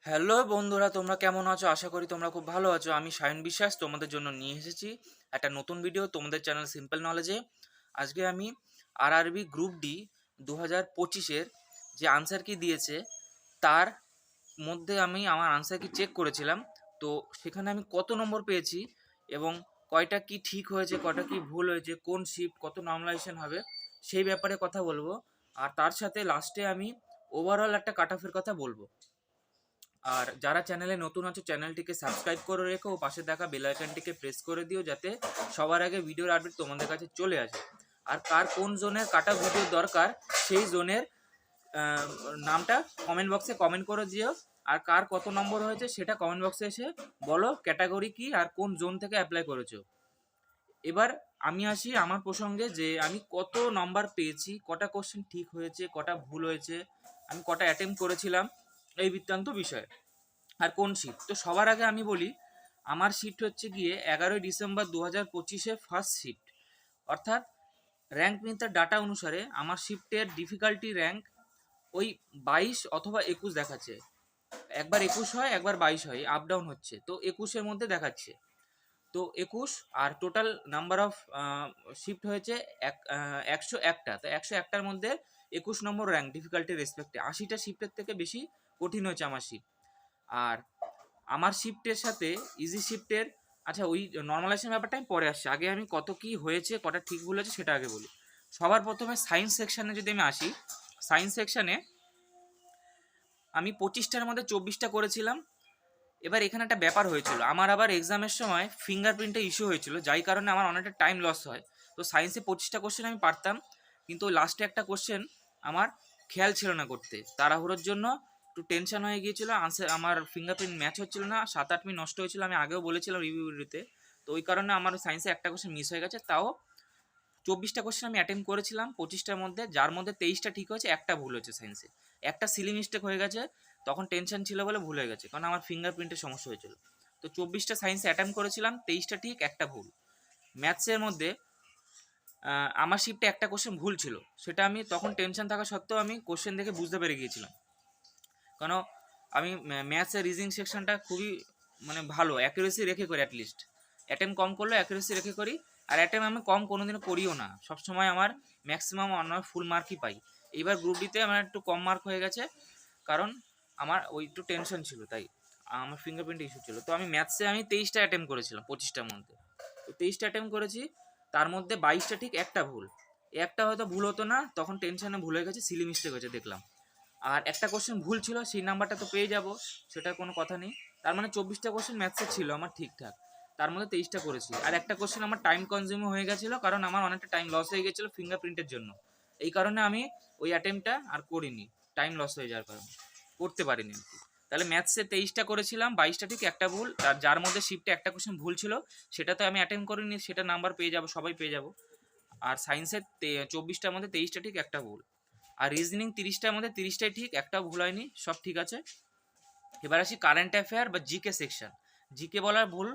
Hello বন্ধুরা, তোমরা কেমন আছো? আশা করি তোমরা খুব ভালো আছো। আমি সায়ন বিশ্বাস তোমাদের জন্য নিয়ে এসেছি একটা নতুন ভিডিও তোমাদের চ্যানেল সিম্পল নলেজে। আজকে আমি আরআরবি গ্রুপ ডি 2025-এর যে আনসার কি দিয়েছে তার মধ্যে আমি আমার আনসার কি চেক করেছিলাম। তো সেখানে আমি কত নম্বর পেয়েছি এবং কয়টা কি ঠিক হয়েছে, কয়টা কি ভুল হয়েছে, কোন শিফট কত নর্মালাইজেশন হবে সেই ব্যাপারে কথা বলবো। আর তার সাথে লাস্টে আমি ওভারঅল একটা কাট অফের কথা বলবো। আর যারা চ্যানেলে নতুন আছো চ্যানেলটিকে সাবস্ক্রাইব করে রেখো ও পাশে থাকা বেল আইকনটিকে প্রেস করে দিও যাতে সবার আগে ভিডিওর আপডেট তোমাদের কাছে চলে আসে। আর কার কোন জোনের কাটা ভিডিও দরকার সেই জোনের নামটা কমেন্ট বক্সে কমেন্ট করে দিও। আর কার কত নম্বর হয়েছে সেটা কমেন্ট বক্সে এসে বলো, ক্যাটাগরি কি আর কোন জোন থেকে অ্যাপ্লাই করেছো। এবার আমি আসি আমার প্রসঙ্গে যে আমি কত নাম্বার পেয়েছি, কটা কোশ্চেন ঠিক হয়েছে, কটা ভুল হয়েছে, আমি কটা অ্যাটেম্প করেছিলাম এই বৃত্তান্ত বিষয়ে। আর কোন শিফট, তো সবার আগে আমি বলি আমার শিফট হচ্ছে গিয়ে 11ই ডিসেম্বর 2025-এ ফার্স্ট শিফট। অর্থাৎ র্যাঙ্ক মিটার ডাটা অনুসারে আমার শিফটের ডিফিকাল্টি র্যাঙ্ক ওই 22 অথবা 21 দেখাচ্ছে। একবার 21 হয়, একবার 22 হয়, আপ ডাউন হচ্ছে, তো 21-এর মধ্যে দেখাচ্ছে। তো 21 আর টোটাল নাম্বার অফ শিফট হয়েছে 101টা। তো 101টার মধ্যে 21 নম্বর র্যাঙ্ক ডিফিকাল্টি রেসপেক্টে। 80টা শিফটের থেকে বেশি কঠিন হয়েছে আমার শিফট। আর আমার শিফটের সাথে ইজি শিফটের, আচ্ছা ওই নর্মালাইজেশন ব্যাপারটা আমি পরে আসছি, আগে আমি কত কি হয়েছে কটা ঠিক ভুল হয়েছে সেটা আগে বলি। সবার প্রথমে সায়েন্স সেকশানে যদি আমি আসি, সায়েন্স সেকশানে আমি 25টার মধ্যে 24টা করেছিলাম। এবার এখানে একটা ব্যাপার হয়েছিল, আমার আবার এক্সামের সময় ফিঙ্গারপ্রিন্টে ইস্যু হয়েছিল, যাই কারণে আমার অনেকটা টাইম লস হয়। তো সায়েন্সে 25টা কোশ্চেন আমি পারতাম, কিন্তু লাস্টে একটা কোশ্চেন আমার খেয়াল ছিল না করতে, তাড়াহুড়োর জন্য একটু টেনশন হয়ে গিয়েছিল, আনসার আমার ফিঙ্গারপ্রিন্ট ম্যাচ হচ্ছিল না, 7-8 মিনিট নষ্ট হয়েছিল, আমি আগেও বলেছিলাম রিভিউতে। তো ওই কারণে আমার সায়েন্সে একটা কোশ্চেন মিস হয়ে গেছে। তাও 24টা কোশ্চেন আমি অ্যাটেম্প করেছিলাম 25টার মধ্যে, যার মধ্যে 23টা ঠিক হয়েছে, একটা ভুল হয়েছে সায়েন্সে। একটা সিলি মিস্টেক হয়ে গেছে, তখন টেনশন ছিল বলে ভুল হয়ে গেছে, কারণ আমার ফিঙ্গারপ্রিন্টের সমস্যা হয়েছিল। তো 24টা সায়েন্সে অ্যাটেম্প করেছিলাম, 23টা ঠিক, একটা ভুল। ম্যাথসের মধ্যে আমার শিফটে একটা কোশ্চেন ভুল ছিল, সেটা আমি তখন টেনশন থাকা সত্ত্বেও আমি কোশ্চেন দেখে বুঝতে পেরে গিয়েছিলাম। কারণ আমি ম্যাথসের রিজনিং সেকশনটা খুবই মানে ভালো অ্যাকুরেসি রেখে করি, অ্যাটলিস্ট অ্যাটেম্প কম করলেও অ্যাকুরেসি রেখে করি। আর অ্যাটেম্প আমি কম কোনোদিনও করিও না, সবসময় আমার ম্যাক্সিমাম অন্য ফুল মার্কই পাই। এইবার গ্রুপ ডিতে আমার একটু কম মার্ক হয়ে গেছে, কারণ আমার ওই একটু টেনশন ছিল, তাই আমার ফিঙ্গারপ্রিন্ট ইস্যু ছিল। তো আমি ম্যাথসে আমি 23টা অ্যাটেম্প করেছিলাম 25টার মধ্যে। তো 23টা অ্যাটেম্প করেছি, তার মধ্যে 22টা ঠিক, একটা ভুল। একটা হয়তো ভুল হতো না, তখন টেনশনে ভুল হয়ে গেছে, সিলি মিস্টেক হয়েছে দেখলাম। আর একটা কোশ্চেন ভুল ছিল, সেই নাম্বারটা তো পেয়ে যাব, সেটার কোনো কথা নেই। তার মানে 24টা কোশ্চেন ম্যাথসে ছিল আমার ঠিকঠাক, তার মধ্যে 23টা করেছি। আর একটা কোশ্চেন আমার টাইম কনজিউমিং হয়ে গেছিলো, কারণ আমার অনেকটা টাইম লস হয়ে গেছিলো ফিঙ্গারপ্রিন্টের জন্য। এই কারণে আমি ওই অ্যাটেম্পটা আর করিনি, টাইম লস হয়ে যাওয়ার কারণে করতে পারিনি আর কি। তাহলে ম্যাথসে 23টা করেছিলাম, 22টা ঠিক, একটা ভুল। আর যার মধ্যে শিফটে একটা কোশ্চেন ভুল ছিল সেটাতে আমি অ্যাটেম্প করিনি, সেটা নাম্বার পেয়ে যাবো, সবাই পেয়ে যাবো। আর সায়েন্সের 24টার মধ্যে 23টা ঠিক, একটা ভুল। আর রিজনিং 30টার মধ্যে 30টাই ঠিক, একটাও ভুল হয়নি, সব ঠিক আছে। এবার আসি কারেন্ট অ্যাফেয়ার বা জিকে সেকশন। জিকে বলার ভুল,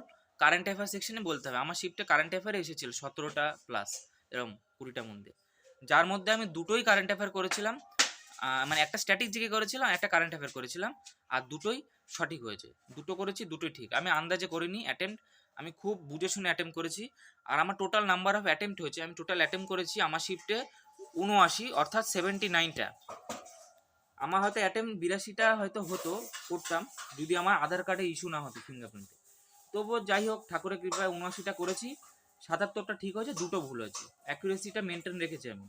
কারেন্ট অ্যাফেয়ার সেকশনে বলতে হবে। আমার শিফটে কারেন্ট অ্যাফেয়ার এসেছিল 17টা প্লাস, এরকম 20টার মধ্যে, যার মধ্যে আমি দুটোই কারেন্ট অ্যাফেয়ার করেছিলাম। মানে একটা স্ট্যাটিক জিকে করেছিলাম, একটা কারেন্ট অ্যাফেয়ার করেছিলাম, আর দুটোই সঠিক হয়েছে। দুটো করেছি, দুটোই ঠিক, আমি আন্দাজে করিনি অ্যাটেম্প, আমি খুব বুঝে শুনে অ্যাটেম্প করেছি। আর আমার টোটাল নাম্বার অফ অ্যাটেম্প হয়েছে, আমি টোটাল অ্যাটেম্প করেছি আমার শিফটে 79, অর্থাৎ 79টা। আমার হয়তো অ্যাটেম্প 82টা হয়তো হতো, করতাম, যদি আমার আধার কার্ডে ইস্যু না হতো ফিঙ্গারপ্রিন্টে। তবুও যাই হোক, ঠাকুরের কৃপায় 79টা করেছি, 77টা ঠিক হয়েছে, দুটো ভুল হয়েছে, অ্যাকুরেসিটা মেনটেন রেখেছি আমি।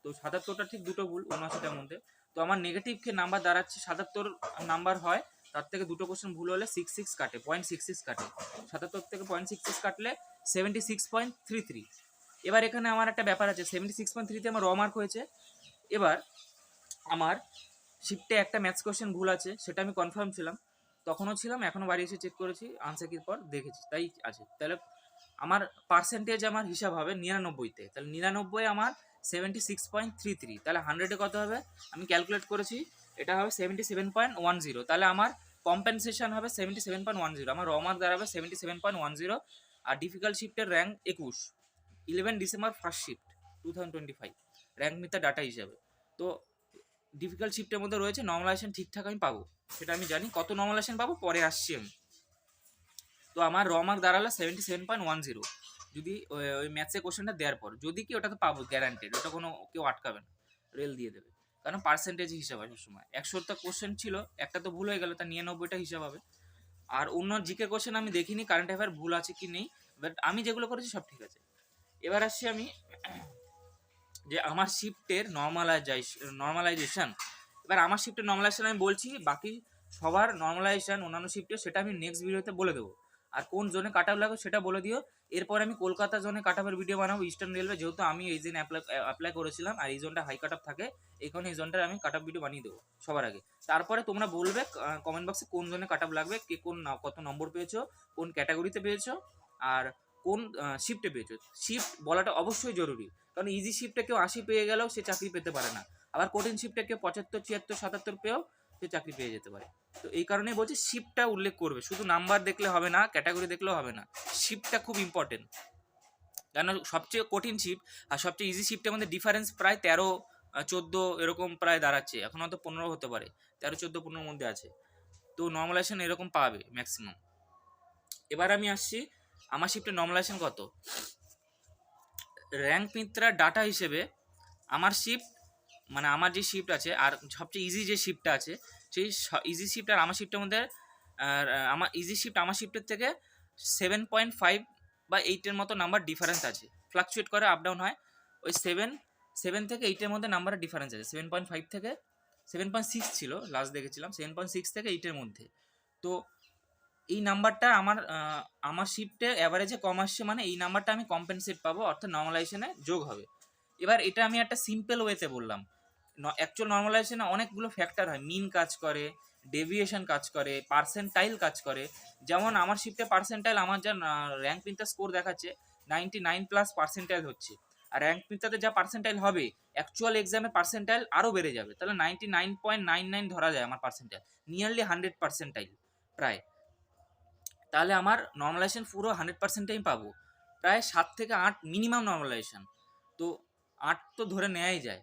তো 77টা ঠিক, দুটো ভুল 79টার মধ্যে। তো আমার নেগেটিভ নাম্বার দাঁড়াচ্ছে 77 নাম্বার হয়, তার থেকে দুটো কোশ্চেন ভুল হলে 66 কাটে, 0.66 কাটে। 77 থেকে 0.66 কাটলে 76.33। এবার এখানে আমার একটা ব্যাপার আছে, 76.3-তে আমার র মার্ক হয়েছে। এবার আমার শিফটে একটা ম্যাথস কোশ্চেন ভুল আছে, সেটা আমি কনফার্ম ছিলাম, তখনও ছিলাম, এখনও বাড়ি এসে চেক করেছি, আনসার কির পর দেখেছি, তাই আছে। তাহলে আমার পার্সেন্টেজ আমার হিসাব হবে 99-তে, তাহলে 99 আমার 76.33, তাহলে 100-এ কত হবে আমি ক্যালকুলেট করেছি, এটা হবে 77.10। তাহলে আমার কম্পেনসেশন হবে 77.10, আমার র মার্ক দাঁড়াবে 77.10। আর ডিফিকাল্ট শিফটের rank 21, 11 December first shift 2025 rank meter data হিসাবে। তো ডিফিকাল্ট শিফটের মধ্যে রয়েছে, নর্মালাইজেশন ঠিকঠাক আমি পাবো। সেটা আমি জানি। কত নর্মালাইজেশন পাবো পরে আসছি আমি। তো আমার র মার্ক দাঁড়ালো 77.10, যদি ওই ম্যাথসের কোশ্চেনটা দেওয়ার পর, যদি কি ওটা তো পাবো গ্যারান্টেড, ওটা কোনো কেউ আটকাবে না, রেল দিয়ে দেবে, কারণ পার্সেন্টেজ হিসাব হয় সবসময়। 100টা কোশ্চেন ছিল, একটা তো ভুল হয়ে গেল, তার 99টা হিসাব হবে। আর অন্য জিকে কোশ্চেন আমি দেখিনি কারেন্ট অ্যাফেয়ার ভুল আছে কি নেই, বাট আমি যেগুলো করেছি সব ঠিক আছে। এবার আসছি আমি যে আমার শিফটের নর্মালাইজেশন। এবার আমার শিফটের নর্মালাইজেশন আমি বলছি, বাকি সবার নর্মালাইজেশন অন্যান্য শিফটে সেটা আমি নেক্সট ভিডিওতে বলে দেবো। আর কোন জোনে কাট আপ লাগবে সেটা বলে দিও। এরপর আমি কলকাতা জোনে কাট আপের ভিডিও বানাবো, ইস্টার্ন রেলওয়ে, যেহেতু আমি এই জোনে অ্যাপ্লাই করেছিলাম আর এই জোনটা হাই কাট আপ থাকে, এই কারণে এই জোনটার আমি কাট আপ ভিডিও বানিয়ে দেবো সবার আগে। তারপরে তোমরা বলবে কমেন্ট বক্সে কোন জোনে কাট আপ লাগবে, কে কোন কত নম্বর পেয়েছো, কোন ক্যাটাগরিতে পেয়েছো, আর কোন শিফটে পেয়েছো। শিফট বলাটা অবশ্যই জরুরি, কারণ ইজি শিফটে কেউ 80 পেয়ে গেলেও সে চাকরি পেতে পারে না, আবার কঠিন শিফটে কেউ 75, 76, 77 পেয়েও সে চাকরি পেয়ে যেতে পারে। তো এই কারণেই বলছি শিফটটা উল্লেখ করবে, শুধু নাম্বার দেখলে হবে না, ক্যাটাগরি দেখলেও হবে না, শিফটটা খুব ইম্পর্টেন্ট। কেন সবচেয়ে কঠিন শিফট আর সবচেয়ে ইজি শিফটের মধ্যে ডিফারেন্স প্রায় 13, 14 এরকম প্রায় দাঁড়াচ্ছে, এখন হয়তো 15 হতে পারে, 13, 14, 15 মধ্যে আছে। তো নর্মালাইজেশন এরকম পাবে ম্যাক্সিমাম। এবার আমি আসছি আমার শিফটের নর্মালাইজেশন কত। র্যাঙ্ক মিত্রার ডাটা হিসেবে আমার শিফট, মানে আমার যে শিফট আছে আর সবচেয়ে ইজি যে শিফটটা আছে, সেই ইজি শিফট আর আমার শিফটের মধ্যে আমার ইজি শিফট আমার শিফটের থেকে 7.5 বা 8-এর মতো নাম্বার ডিফারেন্স আছে, ফ্লাকচুয়েট করে, আপ ডাউন হয়। ওই 7 থেকে 8-এর মধ্যে নাম্বারের ডিফারেন্স আছে, 7.5 থেকে 7.6 ছিল লাস্ট দেখেছিলাম, 7.6 থেকে 8-এর মধ্যে। তো এই নাম্বারটা আমার শিফটে অ্যাভারেজে কম আসছে, মানে এই নাম্বারটা আমি কম্পেনসেট পাবো, অর্থাৎ নর্মালাইজেশনে যোগ হবে। এবার এটা আমি একটা সিম্পল ওয়েতে বললাম। অ্যাকচুয়াল নর্মালাইজেশনে অনেকগুলো ফ্যাক্টর হয়, মিন কাজ করে, ডেভিয়েশন কাজ করে, পার্সেন্টাইল কাজ করে। যেমন আমার শিফটে পার্সেন্টাইল, আমার যা র্যাঙ্ক প্রিন্টার স্কোর দেখাচ্ছে 99+ পার্সেন্টাইল হচ্ছে, আর র্যাঙ্ক প্রিন্টারে যা পার্সেন্টাইল হবে অ্যাকচুয়াল এক্সামে পার্সেন্টাইল আরও বেড়ে যাবে, তাহলে 99.99 ধরা যায় আমার পার্সেন্টাইল, নিয়ারলি 100 পার্সেন্টাইল প্রায়। তাহলে আমার নর্মালাইজেশন পুরো 100%ই পাবো, প্রায় 7 থেকে 8 মিনিমাম নর্মালাইজেশন। তো 8 তো ধরে নেওয়াই যায়,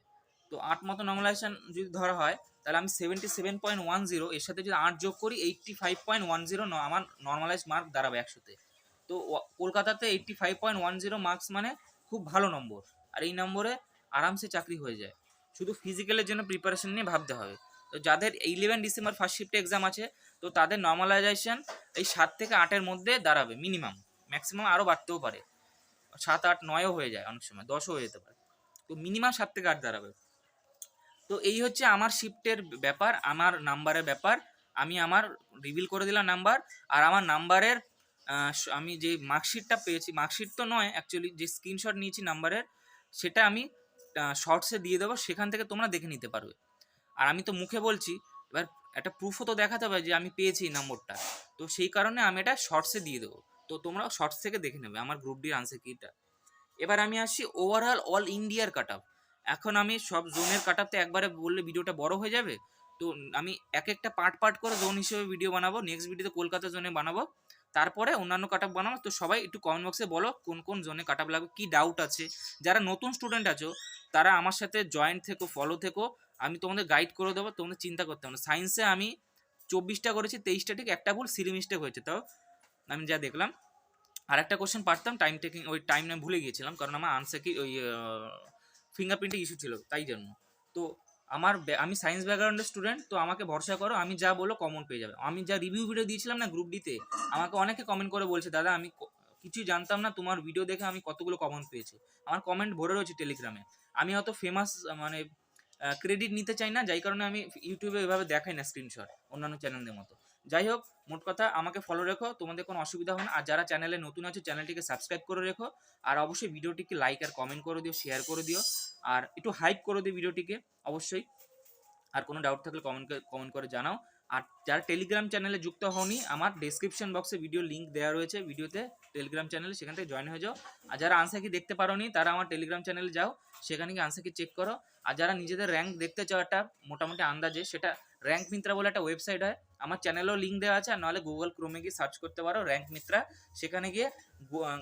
তো 8 মতো নর্মালাইজেশন যদি ধরা হয়, তাহলে আমি 77.10 এর সাথে যদি 8 যোগ করি 85.10 আমার নর্মালাইজ মার্ক দাঁড়াবে 100-তে। তো কলকাতাতে 85.10 মার্কস মানে খুব ভালো নম্বর, আর এই নম্বরে আরামসে চাকরি হয়ে যায়। শুধু ফিজিক্যালের জন্য প্রিপারেশন নিয়ে ভাবতে হবে। তো যাদের 11 ডিসেম্বর ফার্স্ট শিফটে এক্সাম আছে, তো তাদের নর্মালাইজেশন এই 7 থেকে 8-এর মধ্যে দাঁড়াবে মিনিমাম, ম্যাক্সিমাম আরও বাড়তেও পারে, 7, 8, 9ও হয়ে যায়, অনেক সময় 10ও হয়ে যেতে পারে, তো মিনিমাম 7 থেকে 8 দাঁড়াবে। তো এই হচ্ছে আমার শিফটের ব্যাপার, আমার নাম্বারের ব্যাপার। আমি আমার রিভিল করে দিলাম নাম্বার, আর আমার নাম্বারের আমি যে মার্কশিটটা পেয়েছি, মার্কশিট তো নয় অ্যাকচুয়ালি, যে স্ক্রিনশট নিয়েছি নাম্বারের, সেটা আমি শর্টসে দিয়ে দেবো, সেখান থেকে তোমরা দেখে নিতে পারবে। আর আমি তো মুখে বলছি, এবার একটা প্রুফও তো দেখাতে হবে যে আমি পেয়েছি এই নম্বরটা, তো সেই কারণে আমি এটা শর্টসে দিয়ে দেবো, তো তোমরা শর্টস থেকে দেখে নেবে আমার গ্রুপ ডির আনসার কিটা। এবার আমি আসছি ওভারঅল অল ইন্ডিয়ার কাট আপ। এখন আমি সব জোনের কাট আপতে একবারে বললে ভিডিওটা বড় হয়ে যাবে, তো আমি এক একটা পার্ট পার্ট করে জোন হিসেবে ভিডিও বানাবো, নেক্সট ভিডিওতে কলকাতা জোনে বানাবো, তারপরে অন্যান্য কাট আপ বানাবো। তো সবাই একটু কমেন্ট বক্সে বলো কোন কোন জোনে কাট আপ লাগবে, কী ডাউট আছে। যারা নতুন স্টুডেন্ট আছো তারা আমার সাথে জয়েন্ট থেকো, ফলো থেকো, আমি তোমাদের গাইড করে দেবো, তোমাদের চিন্তা করতে হবে না। সায়েন্সে আমি 24টা করেছি, 23টা ঠিক, একটা ভুল সিলি মিস্টেক হয়েছে, তাও আমি যা দেখলাম। আর একটা কোশ্চেন পারতাম, টাইম টেকিং, ওই টাইম আমি ভুলে গিয়েছিলাম, কারণ আমার আনসার কি ওই ফিঙ্গারপ্রিন্টের ইস্যু ছিল তাই জন্য। তো আমি সায়েন্স ব্যাকগ্রাউন্ডের স্টুডেন্ট, তো আমাকে ভরসা করো, আমি যা বলো কমন পেয়ে যাবে। আমি যা রিভিউ ভিডিও দিয়েছিলাম না গ্রুপ ডিতে, আমাকে অনেকে কমেন্ট করে বলছে দাদা আমি কিছুই জানতাম না, তোমার ভিডিও দেখে আমি কতগুলো কমেন্ট পেয়েছি। আমার কমেন্ট ভরে রয়েছে টেলিগ্রামে। আমি অত ফেমাস মানে ক্রেডিট নিতে চাই না, যাই কারণে আমি ইউটিউবে এভাবে দেখাই না স্ক্রিনশট অন্যান্য চ্যানেলদের মতো। যাই হোক, মোট কথা আমাকে ফলো রেখো, তোমাদের কোনো অসুবিধা হবে না। আর যারা চ্যানেলে নতুন আছে চ্যানেলটিকে সাবস্ক্রাইব করে রেখো, আর অবশ্যই ভিডিওটিকে লাইক আর কমেন্ট করে দিও, শেয়ার করে দিও, আর একটু হাইপ করে দিও ভিডিওটিকে অবশ্যই। আর কোনো ডাউট থাকলে কমেন্ট করে জানাও। আর যারা টেলিগ্রাম চ্যানেলে যুক্ত হওনি, আমার ডেসক্রিপশন বক্সে ভিডিও লিঙ্ক দেওয়া রয়েছে ভিডিওতে, টেলিগ্রাম চ্যানেলে, সেখান থেকে জয়েন হয়ে যাও। আর যারা আনসার কি দেখতে পারোনি তারা আমার টেলিগ্রাম চ্যানেলে যাও, সেখানে গিয়ে আনসার কি চেক করো। আর যারা নিজেদের র্যাঙ্ক দেখতে চাও একটা মোটামুটি আন্দাজে, সেটা র্যাঙ্ক মিত্রা বলে একটা ওয়েবসাইট হয়, আমার চ্যানেলেও লিঙ্ক দেওয়া আছে, আর নাহলে গুগল ক্রোমে গিয়ে সার্চ করতে পারো র্যাঙ্ক মিত্রা, সেখানে গিয়ে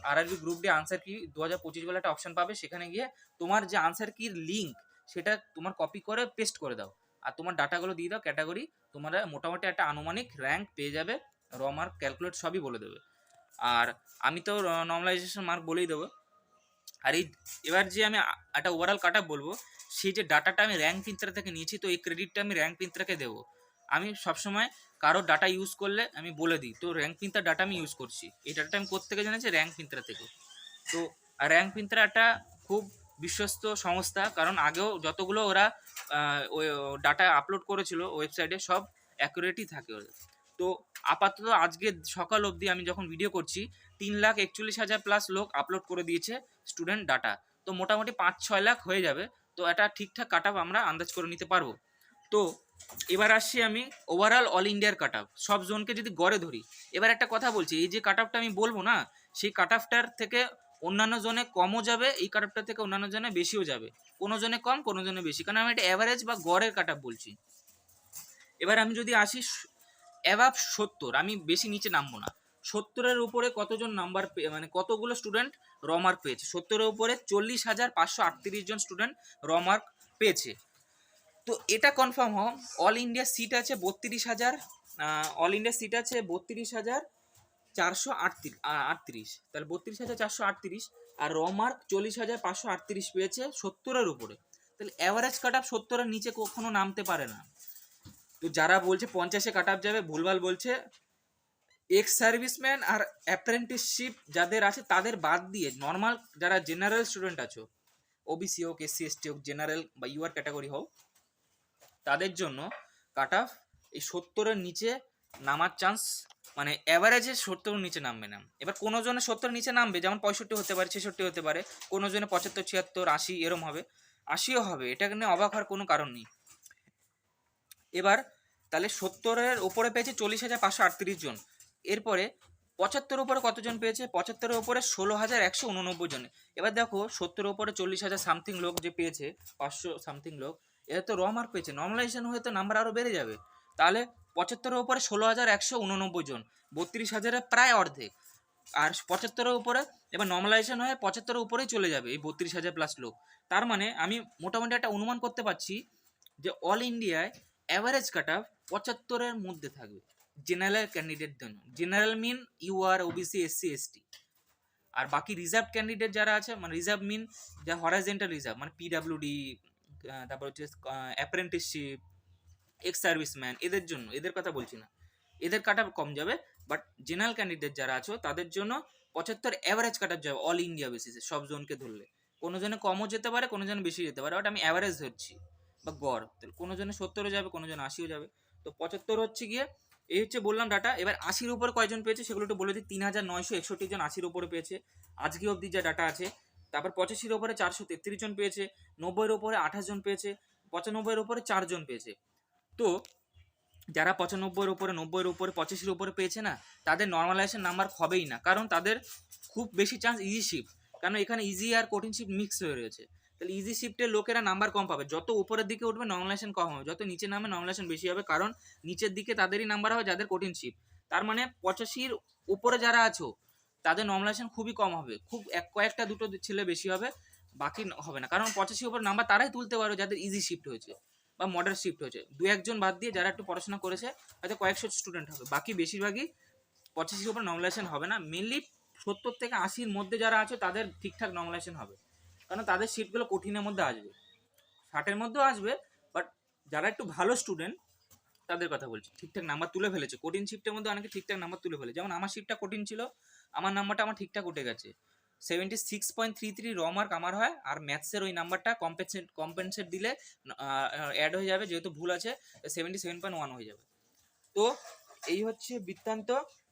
আরআরবি গ্রুপ ডি আনসার কি 2025 বলে একটা অপশন পাবে, সেখানে গিয়ে তোমার যে আনসার কির লিঙ্ক সেটা তোমার কপি করে পেস্ট করে দাও, আর তোমার ডাটাগুলো দিয়ে দাও ক্যাটাগরি, তোমরা মোটামুটি একটা আনুমানিক র্যাঙ্ক পেয়ে যাবে। র মার্ক ক্যালকুলেট সবই বলে দেবে। আর আমি তো নর্মালাইজেশন মার্ক বলেই দেবো। আর এবার যে আমি একটা ওভারঅল কাট আপ বলবো, সেই যে ডাটাটা আমি র্যাঙ্ক পিন্ত্রা থেকে নিয়েছি, তো এই ক্রেডিটটা আমি র্যাঙ্ক পিন্ত্রাকে দেবো। আমি সবসময় কারো ডাটা ইউজ করলে আমি বলে দিই, তো র্যাঙ্ক পিন্ত্রার ডাটা আমি ইউজ করছি। এই ডাটাটা আমি কোত্থেকে জেনেছি? র্যাঙ্ক পিন্ত্রা থেকে। তো র্যাঙ্ক পিন্ত্রা একটা খুব বিশ্বস্ত সংস্থা, কারণ আগেও যতগুলো ওরা ওই ডাটা আপলোড করেছিল ওয়েবসাইটে সব অ্যাকুরেটই থাকে ওদের। তো আপাতত আজকে সকাল অবধি আমি যখন ভিডিও করছি 3,41,000 প্লাস লোক আপলোড করে দিয়েছে স্টুডেন্ট ডাটা। তো মোটামুটি 5-6 লাখ হয়ে যাবে। তো এটা ঠিকঠাক কাট আপ আমরা আন্দাজ করে নিতে পারবো। তো এবার আসছি আমি ওভারঅল অল ইন্ডিয়ার কাট আপ, সব জোনকে যদি গড়ে ধরি। এবার একটা কথা বলছি, এই যে কাট আপটা আমি বলবো না, সেই কাট আপটার থেকে অন্যান্য জোনে কমও যাবে, এই কাট আপটার থেকে অন্যান্য জোনে বেশিও যাবে। কোনো জোনে কম, কোনো জোনে বেশি, কারণ আমি একটা অ্যাভারেজ বা গড়ের কাট আপ বলছি। এবার আমি যদি আসি অ্যাভাব 70, আমি বেশি নিচে নামবো না। 70-এর উপরে কতজন নাম্বার মানে কতগুলো স্টুডেন্ট র মার্ক পেয়েছে? 70-এর উপরে 40,538 জন স্টুডেন্ট র মার্ক পেয়েছে। তো এটা কনফার্ম হও, অল ইন্ডিয়া সিট আছে 32,000, অল ইন্ডিয়া সিট আছে 32,438, তাহলে 32,438, আর র মার্ক 40,538 পেয়েছে 70-এর উপরে। তাহলে অ্যাভারেজ কাট আপ 70-এর নিচে কখনো নামতে পারে না। তো যারা বলছে 50-এ কাট আপ যাবে, ভুলভাল বলছে। এক্স সার্ভিসম্যান আর অ্যাপ্রেন্টিসশিপ যাদের আছে তাদের বাদ দিয়ে নর্মাল যারা জেনারেল স্টুডেন্ট আছো, ওবিসি হোক, এসসি এসটি হোক, জেনারেল বা ইউআর ক্যাটাগরি হোক, তাদের জন্য কাট অফ এই 70-এর নিচে নামার চান্স, মানে অ্যাভারেজে 70-এর নিচে নামবে না। এবার কোনো জনে 70-এর নিচে নামবে, যেমন 65 হতে পারে, 66 হতে পারে, কোনো জনে 75, 76, 80 এরম হবে, 80ও হবে। এটা নিয়ে অবাক হওয়ার কোনো কারণ নেই। এবার তাহলে 70-এর ওপরে পেয়েছে 40,538 জন। এরপরে 75-এর উপরে কতজন পেয়েছে? 75-এর উপরে 16,189 জন। এবার দেখো 70-এর উপরে 40,000 সামথিং লোক যে পেয়েছে, 500 সামথিং লোক, এরা তো র মার্ক পেয়েছে। নর্মালাইজেশন হয়ে তো নাম্বার আরও বেড়ে যাবে। তাহলে 75-এর উপরে 16,189 জন, 32,000-এর প্রায় অর্ধেক। আর 75-এর উপরে এবার নর্মালাইজেশন হয়ে 75-এর উপরেই চলে যাবে এই 32,000 প্লাস লোক। তার মানে আমি মোটামুটি একটা অনুমান করতে পারছি যে অল ইন্ডিয়ায় অ্যাভারেজ কাট অফ 75-এর মধ্যে থাকবে জেনারেল ক্যান্ডিডেট জন্য। General mean UR, OBC, SC, ST. আর বাকি রিজার্ভ ক্যান্ডিডেট যারা আছে, মানে রিজার্ভ মিন যা হরাইজেন্টাল রিজার্ভ, মানে পিডাব্লিউডি, তারপর হচ্ছে অ্যাপ্রেন্টিসশিপ, এক্স সার্ভিসম্যান, এদের জন্য, এদের কথা বলছি না, এদের কাট অফ কম যাবে। বাট জেনারেল ক্যান্ডিডেট যারা আছো তাদের জন্য 75 অ্যাভারেজ কাট অফ যাবে অল ইন্ডিয়া বেসিসে, সব জনকে ধরলে। কোনো জনে কমও যেতে পারে, কোনো জনে বেশি যেতে পারে, বাট আমি অ্যাভারেজ ধরছি বা গড়। তাহলে কোনো জনে 70-ও যাবে, কোনো জনে 80-ও যাবে। তো 75 হচ্ছে গিয়ে, এই হচ্ছে বললাম ডাটা। এবার 80-র উপরে কয়জন পেয়েছে সেগুলো একটু বলে দিই। 3,961 জন 80-র উপরে পেয়েছে আজকে অবধি যা ডাটা আছে। তারপর 85-র উপরে 433 জন পেয়েছে, 90-এর উপরে 28 জন পেয়েছে, 95-এর উপরে 4 জন পেয়েছে। তো যারা 95-এর উপরে, 90-এর উপরে, 85-এর উপরে পেয়েছে না, তাদের নর্মালাইজেশন নাম্বার হবেই না, কারণ তাদের খুব বেশি চান্স ইজি শিফট, কারণ এখানে ইজি আর কঠিন শিফট মিক্স হয়ে রয়েছে। তাহলে ইজি শিফটের লোকেরা নাম্বার কম পাবে, যত উপরের দিকে উঠবে নর্মালাইজেশন কম হবে, যত নিচে নামে নর্মালাইজেশন বেশি হবে, কারণ নিচের দিকে তাদেরই নাম্বার হবে যাদের কঠিন শিফট। তার মানে 85-র উপরে যারা আছো তাদের নর্মালাইজেশন খুবই কম হবে, খুব কয়েকটা দুটো ছেলে বেশি হবে, বাকি হবে না। কারণ 85-র উপর নাম্বার তারাই তুলতে পারবে যাদের ইজি শিফট হয়েছে বা মডারেট শিফট হয়েছে। 2-1 বাদ দিয়ে যারা একটু পড়াশোনা করেছে হয়তো কয়েকশো স্টুডেন্ট হবে, বাকি বেশিরভাগই 85-এর উপর নর্মালাইজেশন হবে না। মেনলি 70 থেকে 80-র মধ্যে যারা আছে তাদের ঠিকঠাক নর্মালাইজেশন হবে, কারণ তাদের শিফটগুলো কঠিনের মধ্যে আসবে, 60-এর মধ্যেও আসবে। বাট যারা একটু ভালো স্টুডেন্ট তাদের কথা বলছি, ঠিকঠাক নাম্বার তুলে ফেলেছে। কঠিন শিফটের মধ্যে অনেকে ঠিকঠাক নাম্বার তুলে ফেলে, যেমন আমার শিফটটা কঠিন ছিল, আমার নাম্বারটা আমার ঠিকঠাক উঠে গেছে। 76.33 র মার্ক আমার হয়, আর ম্যাথসের ওই নাম্বারটা কম্পেনসেট দিলে অ্যাড হয়ে যাবে, যেহেতু ভুল আছে 77.1 হয়ে যাবে। তো এই হচ্ছে বৃত্তান্ত।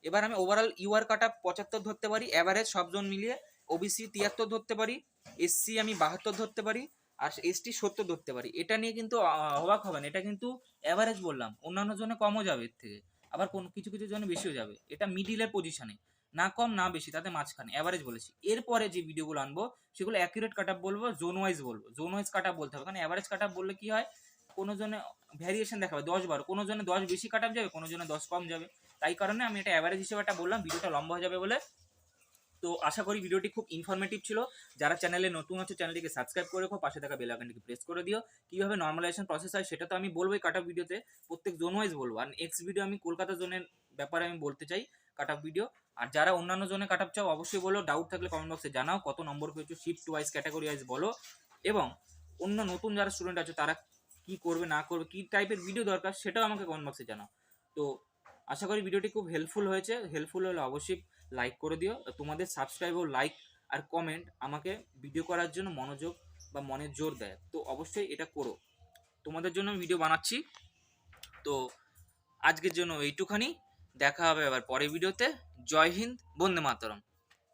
এবার আমি ওভারঅল ইউআর কাট আপ 75 ধরতে পারি অ্যাভারেজ সব জন মিলিয়ে, ওবিসি 73 ধরতে পারি, এসসি আমি 72 ধরতে পারি, আর এসটি 70 ধরতে পারি। এটা নিয়ে কিন্তু অবাক হবেন, এটা কিন্তু অ্যাভারেজ বললাম, অন্যান্য জনে কমও যাবে এর থেকে, আবার কোন কিছু কিছু জনে বেশিও যাবে। এটা মিডিলের পজিশনে, না কম না বেশি, তাতে মাঝখানে অ্যাভারেজ বলেছি। এরপরে যে ভিডিওগুলো আনবো সেগুলো অ্যাকুরেট কাট আপ বলবো, জোন ওয়াইজ বলবো, জোন ওয়াইজ কাট আপ বলতে হবে, কারণ অ্যাভারেজ কাট আপ বললে কি হয়, কোনো জনে ভ্যারিয়েশন দেখাবে 10-12, কোনো জনে 10 বেশি কাট আপ যাবে, কোনো জনে 10 কম যাবে। তাই কারণে আমি এটা অ্যাভারেজ হিসেবে একটা বললাম, ভিডিওটা লম্বা হয়ে যাবে বলে তো আশা করি ভিডিওটি খুব ইনফরমেটিভ ছিল। যারা চ্যানেলে নতুন আছে চ্যানেলটিকে সাবস্ক্রাইব করে রেখো, পাশে থাকা বেল আইকনটিকে প্রেস করে দিও। কীভাবে নর্মালাইজেশন প্রসেস হয় সেটা তো আমি বলবোই কাট অফ ভিডিওতে, প্রত্যেক জোন ওয়াইজ বলবো। আর নেক্সট ভিডিও আমি কলকাতা জোনের ব্যাপারে আমি বলতে চাই কাট অফ ভিডিও। আর যারা অন্যান্য জোনে কাট অফ চাও অবশ্যই বলো, ডাউট থাকলে কমেন্ট বক্সে জানাও, কত নম্বর পেয়েছো শিফট ওয়াইজ ক্যাটাগরি ওয়াইজ বলো। এবং অন্য নতুন যারা স্টুডেন্ট আছে তারা কি করবে না করবে, কী টাইপের ভিডিও দরকার সেটাও আমাকে কমেন্ট বক্সে জানাও। তো আশা করি ভিডিওটি খুব হেল্পফুল হয়েছে। হেল্পফুল হলে অবশ্যই লাইক করে দিও। তোমাদের সাবস্ক্রাইব ও লাইক আর কমেন্ট আমাকে ভিডিও করার জন্য মনোযোগ বা মনের জোর দেয়। তো অবশ্যই এটা করো, তোমাদের জন্য ভিডিও বানাচ্ছি। তো আজকের জন্য এইটুখানি, দেখা হবে আবার পরের ভিডিওতে। জয় হিন্দ, বন্দে মাতরম।